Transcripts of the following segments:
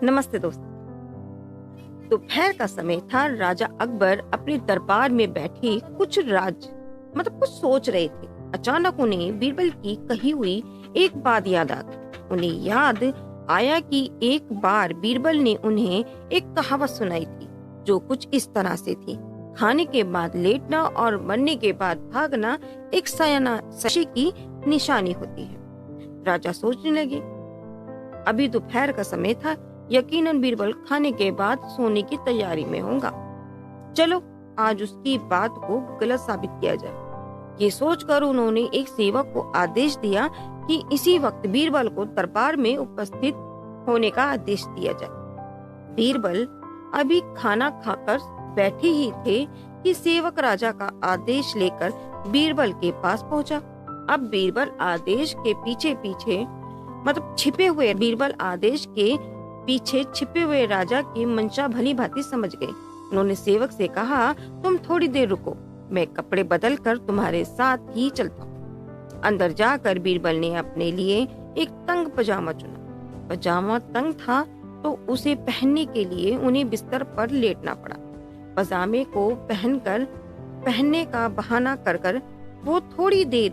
नमस्ते दोस्तों। दोपहर का समय था। राजा अकबर अपने दरबार में बैठे कुछ सोच रहे थे। अचानक उन्हें बीरबल की कही हुई एक बात याद आ गई। उन्हें याद आया कि एक बार बीरबल ने उन्हें एक कहावत सुनाई थी जो कुछ इस तरह से थी: खाने के बाद लेटना और मरने के बाद भागना एक सयाना की निशानी होती है। राजा सोचने लगे। अभी दोपहर का समय था। यकीनन बीरबल खाने के बाद सोने की तैयारी में होगा। चलो आज उसकी बात को गलत साबित किया जाए। ये सोचकर उन्होंने एक सेवक को आदेश दिया कि इसी वक्त बीरबल को दरबार में उपस्थित होने का आदेश दिया जाए। बीरबल अभी खाना खाकर बैठे ही थे कि सेवक राजा का आदेश लेकर बीरबल के पास पहुंचा। अब बीरबल आदेश के पीछे छिपे हुए राजा की मंशा भली भांति समझ गए। उन्होंने सेवक से कहा, तुम थोड़ी देर रुको, मैं कपड़े बदल कर तुम्हारे साथ ही चलता हूँ। अंदर जाकर बीरबल ने अपने लिए एक तंग पजामा चुना। पजामा तंग था तो उसे पहनने के लिए उन्हें बिस्तर पर लेटना पड़ा। पजामे को पहनने का बहाना कर वो थोड़ी देर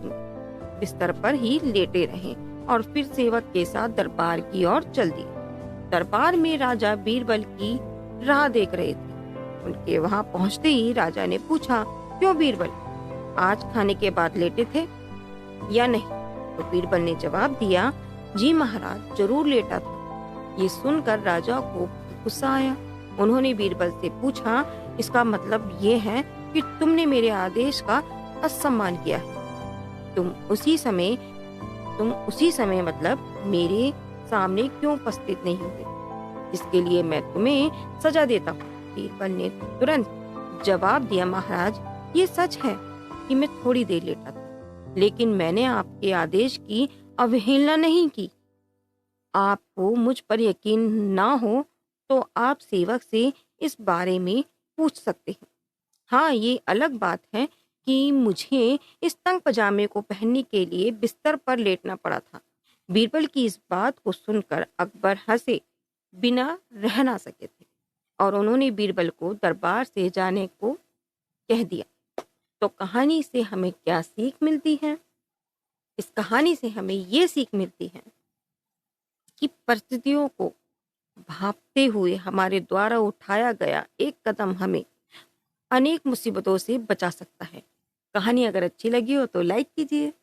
बिस्तर पर ही लेटे रहे और फिर सेवक के साथ दरबार की ओर चल दिए। दरबार में राजा बीरबल की राह देख रहे थे। उनके वहां पहुंचते ही राजा ने पूछा, क्यों बीरबल, आज खाने के बाद लेटे थे या नहीं? तो बीरबल ने जवाब दिया, जी महाराज, जरूर लेटा था। ये सुनकर राजा को गुस्सा आया। उन्होंने बीरबल से पूछा, इसका मतलब ये है कि तुमने मेरे आदेश का असम्मान किया है। तुम उसी समय मतलब मेरे सामने क्यों उपस्थित नहीं हुए, इसके लिए मैं तुम्हें सजा देता हूँ। बीरबल ने तुरंत जवाब दिया, महाराज, ये सच है कि मैं थोड़ी देर लेटा था, लेकिन मैंने आपके आदेश की अवहेलना नहीं की। आपको मुझ पर यकीन ना हो तो आप सेवक से इस बारे में पूछ सकते हैं। हाँ, ये अलग बात है कि मुझे इस तंग पजामे को पहनने के लिए बिस्तर पर लेटना पड़ा था। बीरबल की इस बात को सुनकर अकबर हंसे बिना रह ना सके थे और उन्होंने बीरबल को दरबार से जाने को कह दिया। तो कहानी से हमें क्या सीख मिलती है? इस कहानी से हमें ये सीख मिलती है कि परिस्थितियों को भांपते हुए हमारे द्वारा उठाया गया एक कदम हमें अनेक मुसीबतों से बचा सकता है। कहानी अगर अच्छी लगी हो तो लाइक कीजिए।